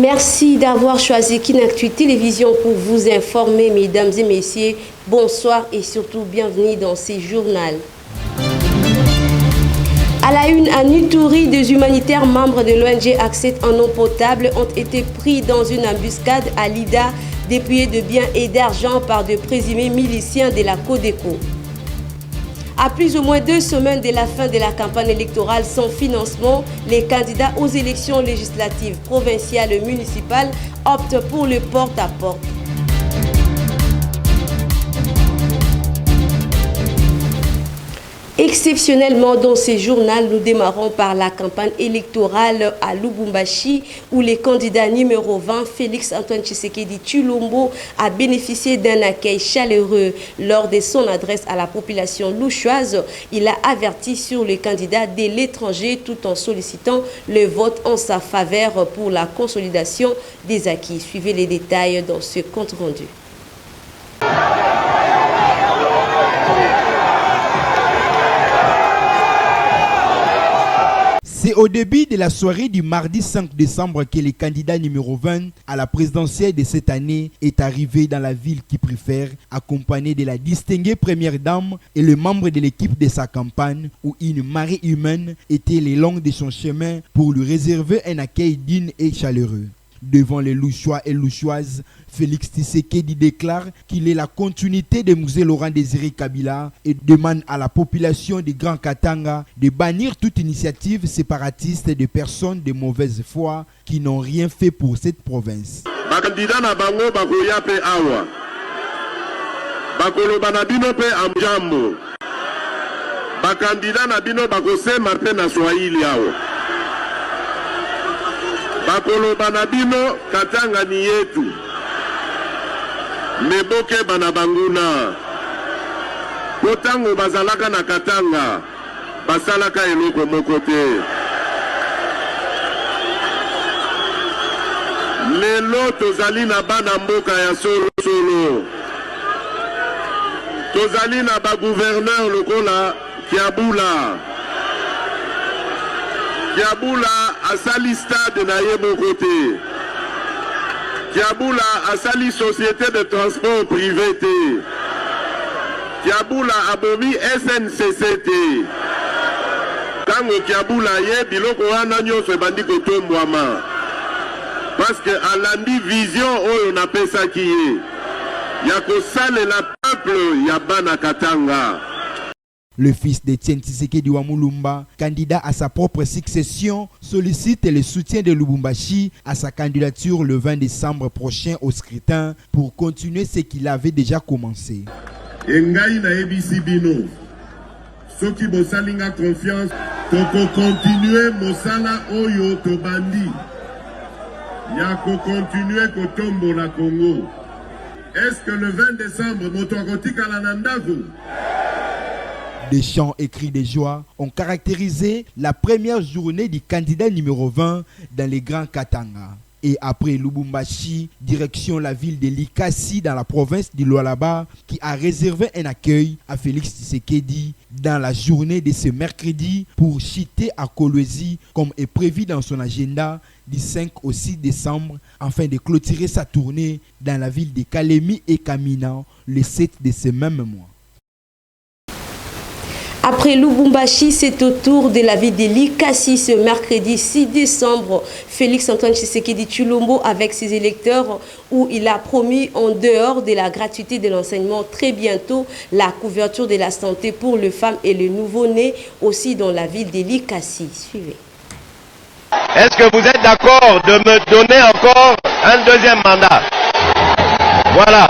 Merci d'avoir choisi Kinactu Télévision pour vous informer, mesdames et messieurs. Bonsoir et surtout bienvenue dans ce journal. À la une, à Nuturi, des humanitaires membres de l'ONG Accès en eau potable ont été pris dans une embuscade à Lida, dépouillés de biens et d'argent par de présumés miliciens de la Codeco. À plus ou moins 2 semaines de la fin de la campagne électorale sans financement, les candidats aux élections législatives provinciales et municipales optent pour le porte-à-porte. Exceptionnellement, dans ce journal, nous démarrons par la campagne électorale à Lubumbashi, où le candidat numéro 20, Félix Antoine Tshisekedi Tshilombo, a bénéficié d'un accueil chaleureux. Lors de son adresse à la population louchoise, il a averti sur le candidat de l'étranger tout en sollicitant le vote en sa faveur pour la consolidation des acquis. Suivez les détails dans ce compte rendu. C'est au début de la soirée du mardi 5 décembre que le candidat numéro 20 à la présidentielle de cette année est arrivé dans la ville qu'il préfère, accompagné de la distinguée première dame et le membre de l'équipe de sa campagne, où une marée humaine était le long de son chemin pour lui réserver un accueil digne et chaleureux. Devant les Louchois et Louchoises, Félix Tshisekedi déclare qu'il est la continuité de Mzee Laurent Désiré Kabila et demande à la population de Grand Katanga de bannir toute initiative séparatiste de personnes de mauvaise foi qui n'ont rien fait pour cette province. Bakandida na bango bakoya pe awa. Bakoloba na bino pe amjambo. Bakandida na bino bakosema pe na Swahili awa. Bakolo banabino Katanga ni yetu. Meboke banabanguna. Kotango bazalaka na Katanga. Basalaka eloko mokote. Lelo tozali na bana mboka ya solo. Tozali na ba gouverneur lokola Kiabula. Kiabula asali stade na yebo côté. Kiabula asali société de transport privé té. Kiabula abomi SNCC té. Tango Kiabula ye biloko wana nyonso ebandi kotombwama. Parce que alandi vision oyo na pesa kiye. Ya kosalela peuple ya bana Katanga. Le fils d'Etienne Tshisekedi Wamulumba, candidat à sa propre succession, sollicite le soutien de Lubumbashi à sa candidature le 20 décembre prochain au scrutin pour continuer ce qu'il avait déjà commencé. Engai na ebisi bino. Soki bosalinga confiance, toko continuer mosala oyo tobandi. Ya ko continuer kotombo la Congo. Est-ce que le 20 décembre motokotika la nandako? Des chants et cris de joie ont caractérisé la première journée du candidat numéro 20 dans les Grands Katanga. Et après Lubumbashi, direction la ville de Likasi dans la province du Lualaba, qui a réservé un accueil à Félix Tshisekedi dans la journée de ce mercredi pour chiter à Kolwezi comme est prévu dans son agenda du 5 au 6 décembre afin de clôturer sa tournée dans la ville de Kalemi et Kamina le 7 de ce même mois. Après Lubumbashi, c'est au tour de la ville de Likasi ce mercredi 6 décembre. Félix Antoine Tshisekedi Tshilombo avec ses électeurs où il a promis en dehors de la gratuité de l'enseignement très bientôt la couverture de la santé pour les femmes et les nouveau-nés aussi dans la ville de Likasi. Suivez. Est-ce que vous êtes d'accord de me donner encore un deuxième mandat? Voilà.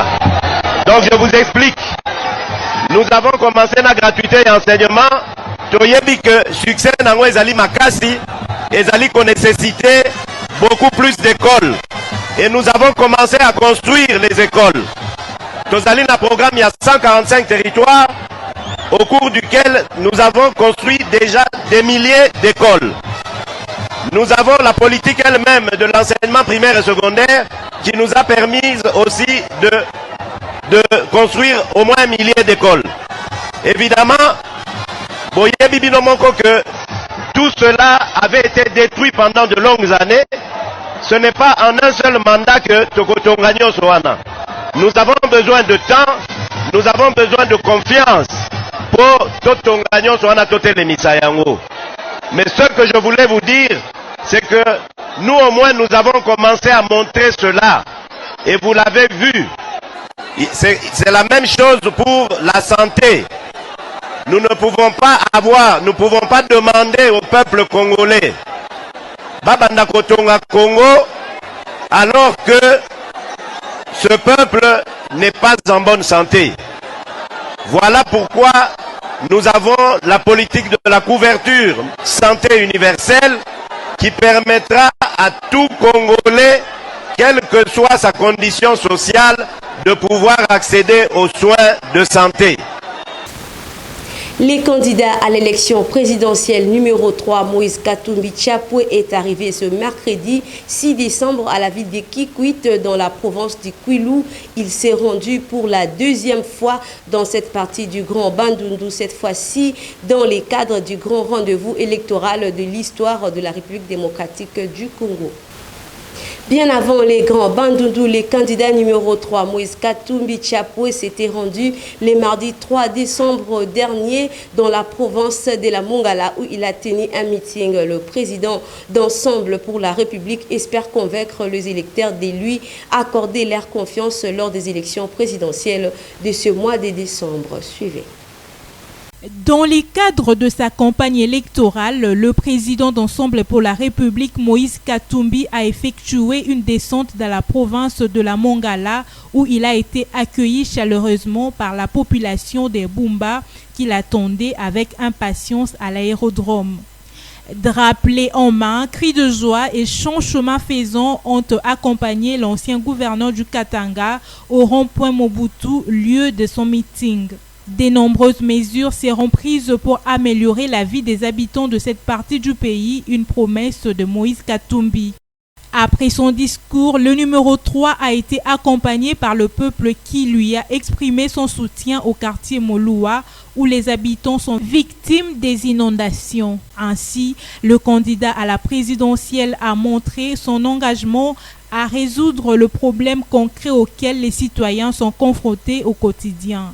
Donc je vous explique. Nous avons commencé la gratuité et enseignement. Toyebi que succès nango ezali makasi, ezali qu'on nécessité beaucoup plus d'écoles. Et nous avons commencé à construire les écoles. Tozali na programme, il y a 145 territoires au cours duquel nous avons construit déjà des milliers d'écoles. Nous avons la politique elle-même de l'enseignement primaire et secondaire qui nous a permis aussi de construire au moins 1 millier d'écoles. Évidemment, que tout cela avait été détruit pendant de longues années ce n'est pas en un seul mandat que Tokotongagno Soana. Nous avons besoin de temps, nous avons besoin de confiance pour Tokotongagno Soana Totele Misayango. Mais ce que je voulais vous dire, c'est que nous au moins nous avons commencé à montrer cela. Et vous l'avez vu. C'est la même chose pour la santé. Nous ne pouvons pas demander au peuple congolais Babanda Kotonga Congo alors que ce peuple n'est pas en bonne santé. Voilà pourquoi nous avons la politique de la couverture santé universelle qui permettra à tout Congolais, quelle que soit sa condition sociale, de pouvoir accéder aux soins de santé. Les candidats à l'élection présidentielle numéro 3, Moïse Katumbi Tchapoué, est arrivé ce mercredi 6 décembre à la ville de Kikwit dans la province du Kwilu. Il s'est rendu pour la deuxième fois dans cette partie du Grand Bandundu, cette fois-ci dans les cadres du grand rendez-vous électoral de l'histoire de la République démocratique du Congo. Bien avant les grands Bandundu, les candidats numéro 3, Moïse Katumbi Tchapoué, s'était rendu le mardi 3 décembre dernier dans la province de la Mongala où il a tenu un meeting. Le président d'Ensemble pour la République espère convaincre les électeurs de lui accorder leur confiance lors des élections présidentielles de ce mois de décembre. Suivez. Dans les cadres de sa campagne électorale, le président d'Ensemble pour la République, Moïse Katumbi, a effectué une descente dans la province de la Mongala où il a été accueilli chaleureusement par la population des Bumba qui l'attendaient avec impatience à l'aérodrome. Drapelet en main, cris de joie et chants chemin faisant ont accompagné l'ancien gouverneur du Katanga au rond-point Mobutu, lieu de son meeting. De nombreuses mesures seront prises pour améliorer la vie des habitants de cette partie du pays, une promesse de Moïse Katumbi. Après son discours, le numéro 3 a été accompagné par le peuple qui lui a exprimé son soutien au quartier Moloua où les habitants sont victimes des inondations. Ainsi, le candidat à la présidentielle a montré son engagement à résoudre le problème concret auquel les citoyens sont confrontés au quotidien.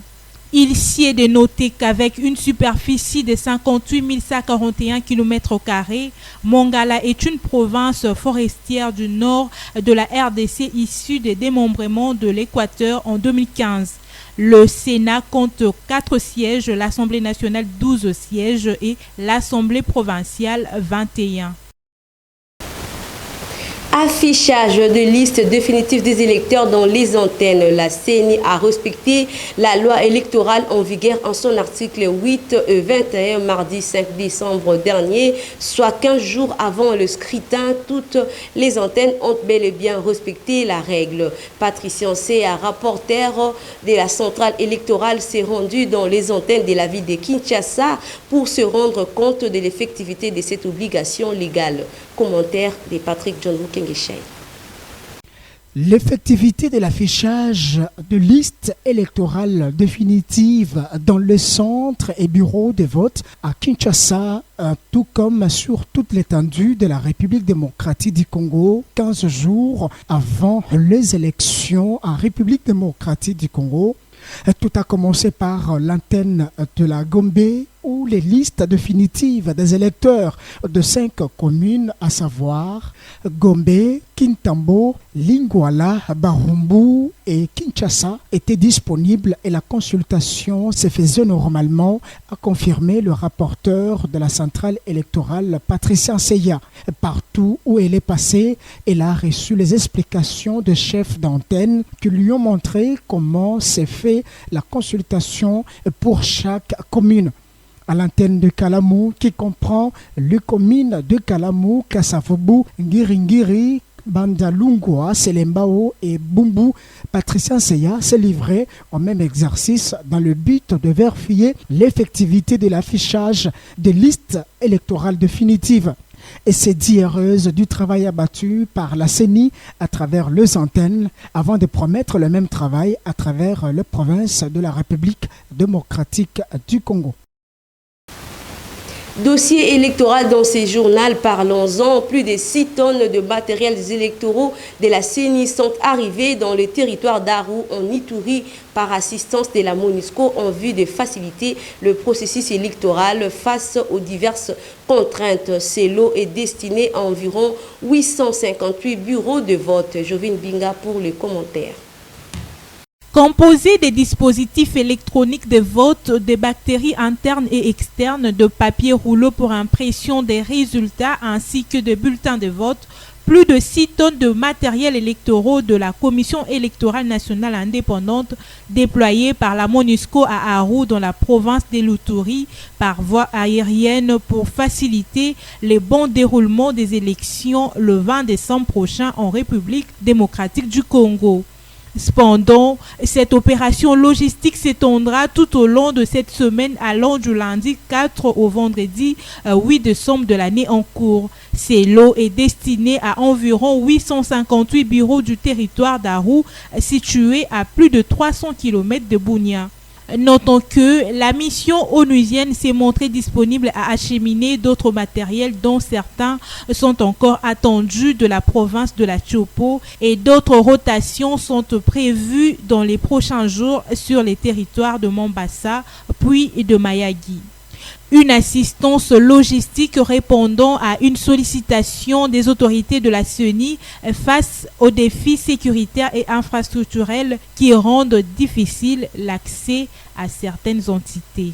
Il s'y est de noter qu'avec une superficie de 58 141 km², Mongala est une province forestière du nord de la RDC issue des démembrements de l'Équateur en 2015. Le Sénat compte 4 sièges, l'Assemblée nationale 12 sièges et l'Assemblée provinciale 21. Affichage de liste définitive des électeurs dans les antennes. La CENI a respecté la loi électorale en vigueur en son article 8 et 21 mardi 5 décembre dernier, soit 15 jours avant le scrutin. Toutes les antennes ont bel et bien respecté la règle. Patricia Ncea, rapporteur de la centrale électorale, s'est rendu dans les antennes de la ville de Kinshasa pour se rendre compte de l'effectivité de cette obligation légale. Commentaire de Patrick John Wukengeshay. L'effectivité de l'affichage de listes électorales définitives dans le centre et bureau de vote à Kinshasa, tout comme sur toute l'étendue de la République démocratique du Congo, 15 jours avant les élections en République démocratique du Congo. Tout a commencé par l'antenne de la Gombe où les listes définitives des électeurs de 5 communes, à savoir Gombe, Kintambo, Lingwala, Barumbu et Kinshasa, étaient disponibles et la consultation se faisait normalement, a confirmé le rapporteur de la centrale électorale Patricia Ncea. Partout où elle est passée, elle a reçu les explications des chefs d'antenne qui lui ont montré comment s'est fait la consultation pour chaque commune. À l'antenne de Kalamou, qui comprend les communes de Kalamou, Kassavobu, Ngiringiri, Bandalungwa, Selembao et Bumbu, Patricia Ncea s'est livrée au même exercice dans le but de vérifier l'effectivité de l'affichage des listes électorales définitives. Et s'est dit heureuse du travail abattu par la CENI à travers les antennes avant de promettre le même travail à travers les provinces de la République démocratique du Congo. Dossier électoral dans ces journaux, parlons-en. Plus de 6 tonnes de matériels électoraux de la CENI sont arrivés dans le territoire d'Aru en Ituri par assistance de la MONUSCO en vue de faciliter le processus électoral face aux diverses contraintes. Ce lot est destiné à environ 858 bureaux de vote. Jovine Binga pour le commentaire. Composé des dispositifs électroniques de vote, des bactéries internes et externes, de papier rouleau pour impression des résultats ainsi que de bulletins de vote, plus de 6 tonnes de matériel électoraux de la Commission électorale nationale indépendante déployée par la MONUSCO à Aru dans la province de l'Ituri par voie aérienne pour faciliter le bon déroulement des élections le 20 décembre prochain en République démocratique du Congo. Cependant, cette opération logistique s'étendra tout au long de cette semaine allant du lundi 4 au vendredi 8 décembre de l'année en cours. Ce lot est destiné à environ 858 bureaux du territoire d'Aru situés à plus de 300 km de Bunia. Notons que la mission onusienne s'est montrée disponible à acheminer d'autres matériels dont certains sont encore attendus de la province de la Chopo et d'autres rotations sont prévues dans les prochains jours sur les territoires de Mombasa puis de Mayagi. Une assistance logistique répondant à une sollicitation des autorités de la CENI face aux défis sécuritaires et infrastructurels qui rendent difficile l'accès à certaines entités.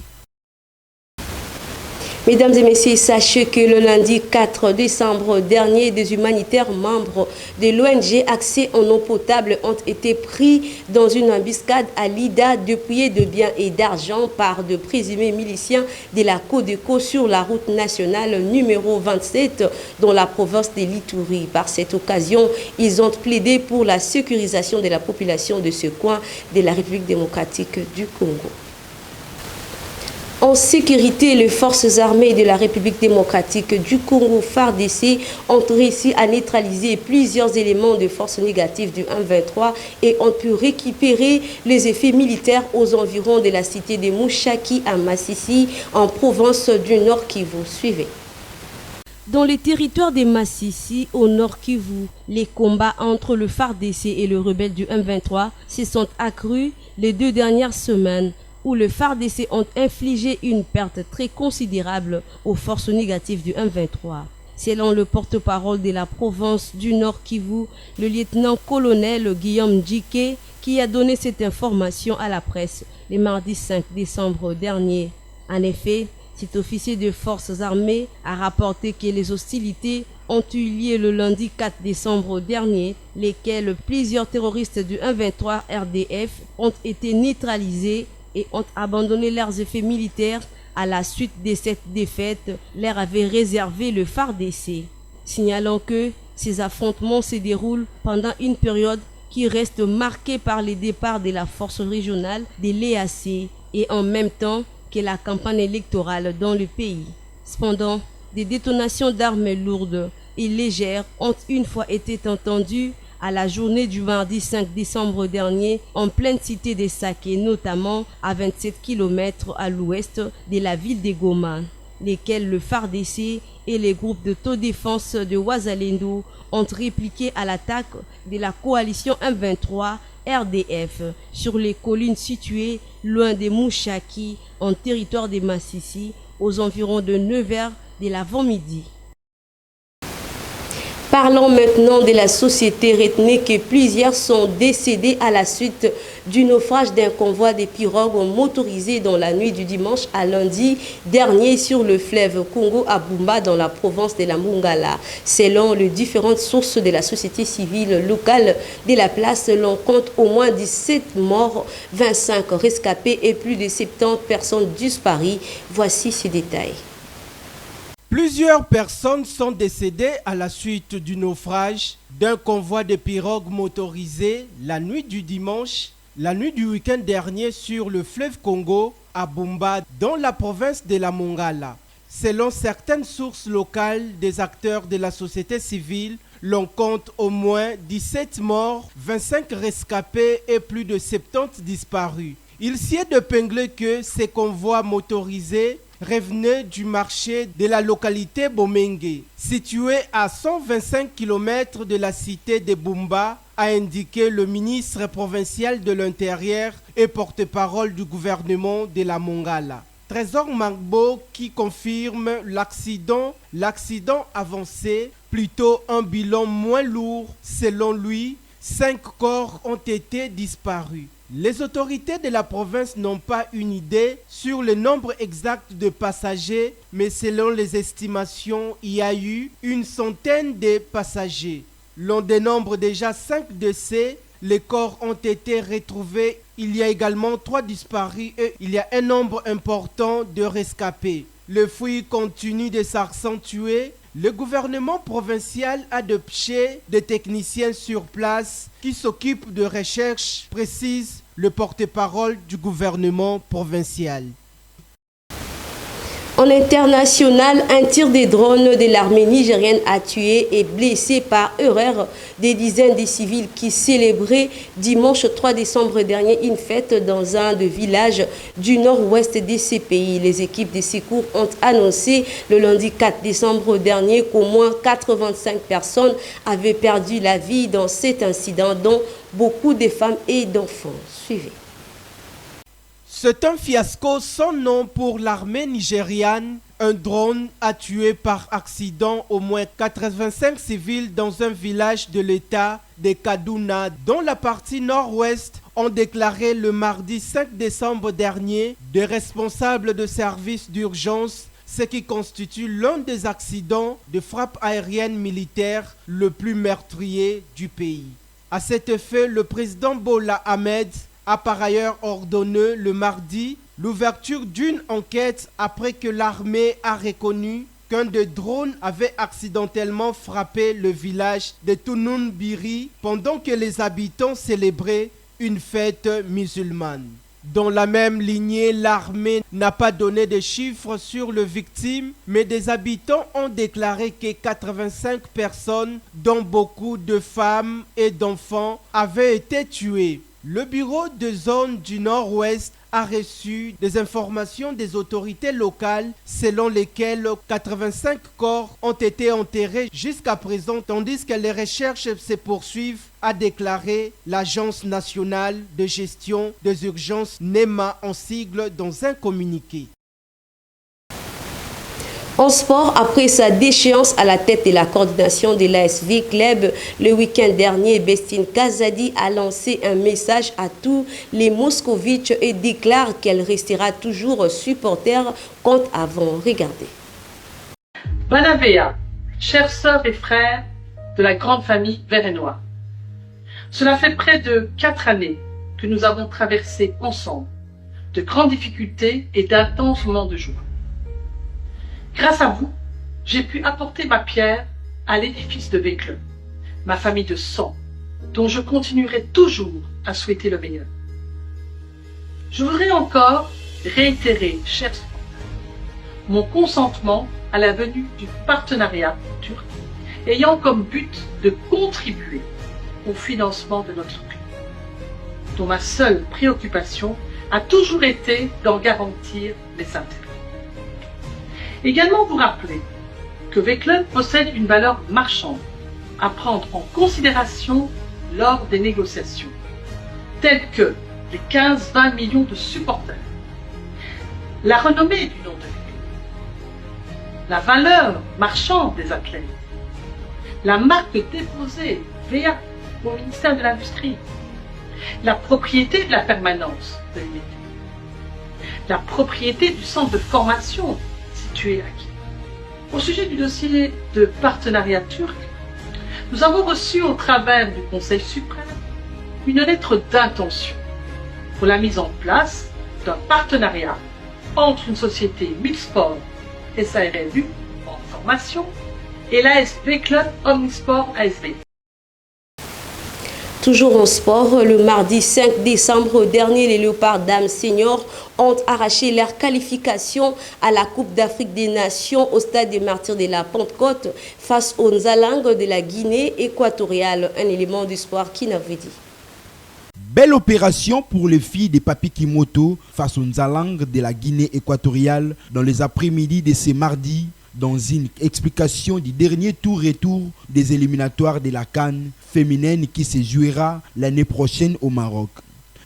Mesdames et messieurs, sachez que le lundi 4 décembre dernier, des humanitaires membres de l'ONG Accès en eau potable ont été pris dans une embuscade à Lida, dépouillés de biens et d'argent par de présumés miliciens de la Codeco sur la route nationale numéro 27 dans la province de l'Ituri. Par cette occasion, ils ont plaidé pour la sécurisation de la population de ce coin de la République démocratique du Congo. En sécurité, les forces armées de la République démocratique du Congo, FARDC, ont réussi à neutraliser plusieurs éléments de force négative du 1-23 et ont pu récupérer les effets militaires aux environs de la cité de Mouchaki à Massissi, en province du Nord Kivu. Suivez. Dans les territoires des Massissi, au Nord Kivu, les combats entre le FARDC et le rebelle du 1-23 se sont accrus les 2 dernières semaines, où le FARDC ont infligé une perte très considérable aux forces négatives du 1-23. Selon le porte-parole de la province du Nord Kivu, le lieutenant-colonel Guillaume Djike, qui a donné cette information à la presse le mardi 5 décembre dernier. En effet, cet officier de forces armées a rapporté que les hostilités ont eu lieu le lundi 4 décembre dernier, lesquelles plusieurs terroristes du 1-23 RDF ont été neutralisés et ont abandonné leurs effets militaires à la suite de cette défaite, leur avait réservé le FARDC, signalant que ces affrontements se déroulent pendant une période qui reste marquée par les départs de la force régionale de l'EAC et en même temps que la campagne électorale dans le pays. Cependant, des détonations d'armes lourdes et légères ont une fois été entendues à la journée du mardi 5 décembre dernier en pleine cité des Saké, notamment à 27 km à l'ouest de la ville de Goma, lesquels le FARDC et les groupes d'autodéfense de Wazalendo ont répliqué à l'attaque de la coalition 1-23 RDF sur les collines situées loin de Mouchaki en territoire de Massissi aux environs de 9h de l'avant-midi. Parlons maintenant de la société. Retenez que plusieurs sont décédés à la suite du naufrage d'un convoi de pirogues motorisées dans la nuit du dimanche à lundi dernier sur le fleuve Congo à Bumba dans la province de la Mongala. Selon les différentes sources de la société civile locale de la place, l'on compte au moins 17 morts, 25 rescapés et plus de 70 personnes disparues. Voici ces détails. Plusieurs personnes sont décédées à la suite du naufrage d'un convoi de pirogues motorisées la nuit du dimanche, la nuit du week-end dernier sur le fleuve Congo à Bumba dans la province de la Mongala. Selon certaines sources locales des acteurs de la société civile, l'on compte au moins 17 morts, 25 rescapés et plus de 70 disparus. Il s'y est épinglé que ces convois motorisés revenait du marché de la localité Bomengue, située à 125 km de la cité de Bumba, a indiqué le ministre provincial de l'Intérieur et porte-parole du gouvernement de la Mongala. Trésor Mangbo qui confirme l'accident avancé, plutôt un bilan moins lourd. Selon lui, 5 corps ont été disparus. Les autorités de la province n'ont pas une idée sur le nombre exact de passagers, mais selon les estimations, il y a eu une centaine de passagers. L'on dénombre déjà 5 décès. Les corps ont été retrouvés. Il y a également 3 disparus et il y a un nombre important de rescapés. Le fouilles continue de s'accentuer. Le gouvernement provincial a dépêché des techniciens sur place qui s'occupent de recherches, précise le porte-parole du gouvernement provincial. En international, un tir des drones de l'armée nigérienne a tué et blessé par erreur des dizaines de civils qui célébraient dimanche 3 décembre dernier une fête dans un des villages du nord-ouest de ces pays. Les équipes de secours ont annoncé le lundi 4 décembre dernier qu'au moins 85 personnes avaient perdu la vie dans cet incident, dont beaucoup de femmes et d'enfants. Suivez. C'est un fiasco sans nom pour l'armée nigériane. Un drone a tué par accident au moins 85 civils dans un village de l'État de Kaduna, dont la partie nord-ouest, ont déclaré le mardi 5 décembre dernier des responsables de services d'urgence, ce qui constitue l'un des accidents de frappe aérienne militaire le plus meurtrier du pays. À cet effet, le président Bola Ahmed a par ailleurs ordonné le mardi l'ouverture d'une enquête après que l'armée a reconnu qu'un des drones avait accidentellement frappé le village de Tununbiri pendant que les habitants célébraient une fête musulmane. Dans la même lignée, l'armée n'a pas donné de chiffres sur les victimes, mais des habitants ont déclaré que 85 personnes, dont beaucoup de femmes et d'enfants, avaient été tuées. Le bureau de zone du Nord-Ouest a reçu des informations des autorités locales selon lesquelles 85 corps ont été enterrés jusqu'à présent, tandis que les recherches se poursuivent, a déclaré l'Agence nationale de gestion des urgences NEMA en sigle dans un communiqué. En sport, après sa déchéance à la tête de la coordination de l'ASV Club, le week-end dernier, Bestine Kazadi a lancé un message à tous les Moscovites et déclare qu'elle restera toujours supporter contre avant. Regardez. Banavea, chères sœurs et frères de la grande famille Vérénois. Cela fait près de 4 années que nous avons traversé ensemble de grandes difficultés et d'intenses moments de joie. Grâce à vous, j'ai pu apporter ma pierre à l'édifice de V-Club, ma famille de sang, dont je continuerai toujours à souhaiter le meilleur. Je voudrais encore réitérer, chers supporters, mon consentement à la venue du partenariat turc, ayant comme but de contribuer au financement de notre club, dont ma seule préoccupation a toujours été d'en garantir les intérêts. Également vous rappeler que V-Club possède une valeur marchande à prendre en considération lors des négociations, telles que les 15-20 millions de supporters, la renommée du nom de V-Club, la valeur marchande des athlètes, la marque déposée VA au ministère de l'Industrie, la propriété de la permanence de l'IMT, la propriété du centre de formation situé à Kiev. Au sujet du dossier de partenariat turc, nous avons reçu au travers du Conseil suprême une lettre d'intention pour la mise en place d'un partenariat entre une société Multisport SARLU en formation et l'ASV Club Omnisport ASV. Toujours en sport, le mardi 5 décembre dernier, les Léopards Dames Seniors ont arraché leur qualification à la Coupe d'Afrique des Nations au stade des Martyrs de la Pentecôte face aux Nzalang de la Guinée équatoriale. Un élément du sport qui n'avait dit. Belle opération pour les filles des Papi Kimoto face aux Nzalang de la Guinée équatoriale dans les après-midi de ce mardi, dans une explication du dernier tour-retour des éliminatoires de la CAN féminine qui se jouera l'année prochaine au Maroc.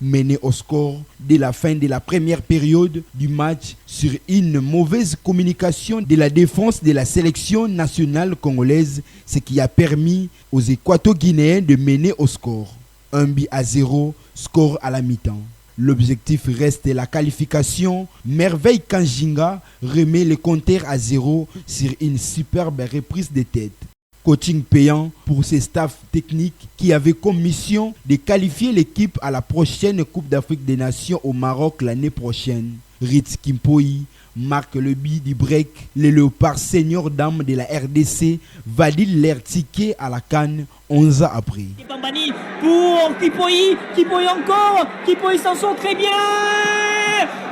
Mené au score dès la fin de la première période du match sur une mauvaise communication de la défense de la sélection nationale congolaise, ce qui a permis aux Équato-Guinéens de mener au score. 1-0, score à la mi-temps. L'objectif reste la qualification. Merveille Kanjinga remet le compteur à 0 sur une superbe reprise de tête. Coaching payant pour ses staffs techniques qui avaient comme mission de qualifier l'équipe à la prochaine Coupe d'Afrique des Nations au Maroc l'année prochaine. Ritz Kimpoi marque le but du break. Les léopards seniors dames de la RDC valident leur ticket à la CAN 11 ans après. Pour Kimpoi, Kimpoi encore, Kimpoi s'en sort très bien.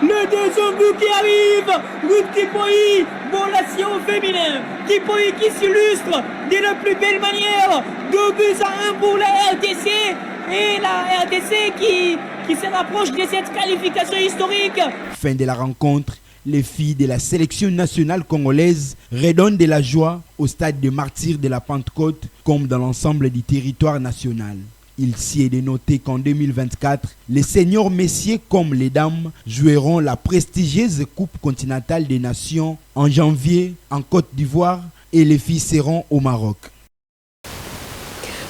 Le deuxième but qui arrive, Ruth Kimpoi, bon l'action féminin. Kimpoi qui s'illustre de la plus belle manière. 2-1 pour la RDC et la RDC qui se rapproche de cette qualification historique. Fin de la rencontre, les filles de la sélection nationale congolaise redonnent de la joie au stade de martyrs de la Pentecôte comme dans l'ensemble du territoire national. Il s'y est de noter qu'en 2024, les seniors messieurs comme les dames joueront la prestigieuse Coupe continentale des Nations en janvier en Côte d'Ivoire et les filles seront au Maroc.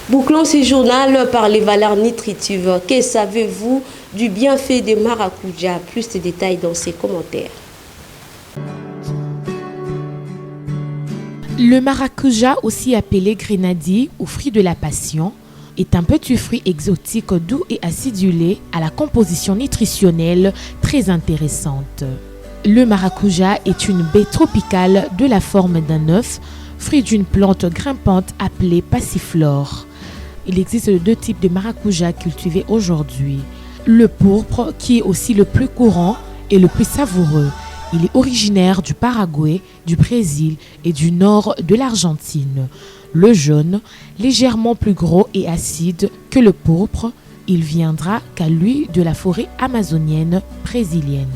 Bouclons ce journal par les valeurs nutritives. Que savez-vous du bienfait des maracuja? Plus de détails dans ces commentaires. Le maracuja, aussi appelé grenadille ou fruit de la passion, est un petit fruit exotique doux et acidulé à la composition nutritionnelle très intéressante. Le maracuja est une baie tropicale de la forme d'un œuf, fruit d'une plante grimpante appelée passiflore. Il existe deux types de maracuja cultivés aujourd'hui. Le pourpre, qui est aussi le plus courant et le plus savoureux. Il est originaire du Paraguay, du Brésil et du nord de l'Argentine. Le jaune, légèrement plus gros et acide que le pourpre, il viendra qu'à lui de la forêt amazonienne brésilienne.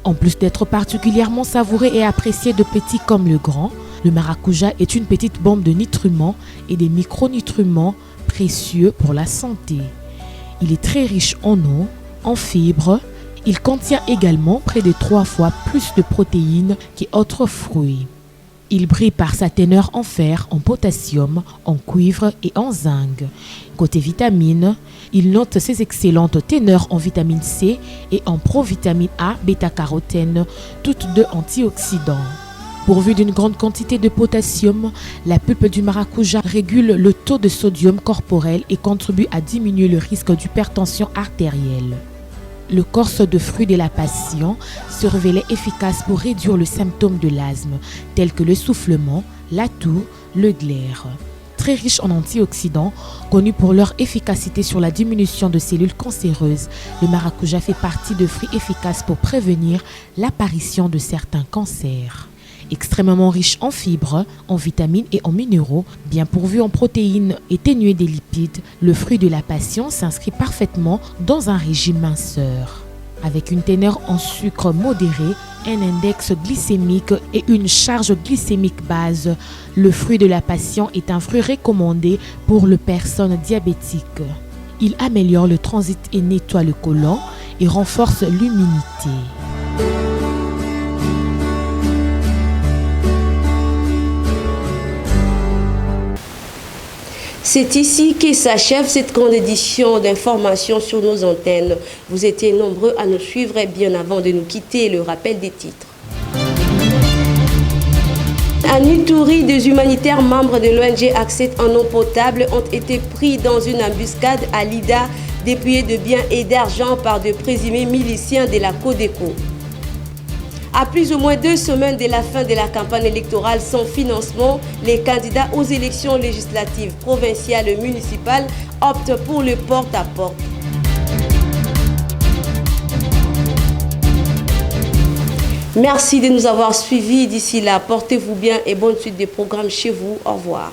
En plus d'être particulièrement savoureux et apprécié de petits comme le grand, le maracuja est une petite bombe de nutriments et des micronutriments précieux pour la santé. Il est très riche en eau, en fibres. Il contient également près de 3 fois plus de protéines qu'autres fruits. Il brille par sa teneur en fer, en potassium, en cuivre et en zinc. Côté vitamines, il note ses excellentes teneurs en vitamine C et en provitamine A, bêta-carotène, toutes deux antioxydants. Pourvu d'une grande quantité de potassium, la pulpe du maracuja régule le taux de sodium corporel et contribue à diminuer le risque d'hypertension artérielle. Le corse de fruit de la passion se révélait efficace pour réduire le symptôme de l'asthme, tels que le soufflement, la toux, le glaire. Très riche en antioxydants, connus pour leur efficacité sur la diminution de cellules cancéreuses, le maracuja fait partie de fruits efficaces pour prévenir l'apparition de certains cancers. Extrêmement riche en fibres, en vitamines et en minéraux, bien pourvu en protéines et ténué des lipides, le fruit de la passion s'inscrit parfaitement dans un régime minceur. Avec une teneur en sucre modéré, un index glycémique et une charge glycémique basse, le fruit de la passion est un fruit recommandé pour les personnes diabétiques. Il améliore le transit et nettoie le côlon et renforce l'immunité. C'est ici que s'achève cette grande édition d'informations sur nos antennes. Vous étiez nombreux à nous suivre et bien avant de nous quitter, le rappel des titres. À Nuturi, des humanitaires membres de l'ONG Accès en eau potable ont été pris dans une embuscade à Lida, dépouillés de biens et d'argent par de présumés miliciens de la Codeco. À plus ou moins 2 semaines de la fin de la campagne électorale sans financement, les candidats aux élections législatives provinciales et municipales optent pour le porte-à-porte. Merci de nous avoir suivis. D'ici là, portez-vous bien et bonne suite des programmes chez vous. Au revoir.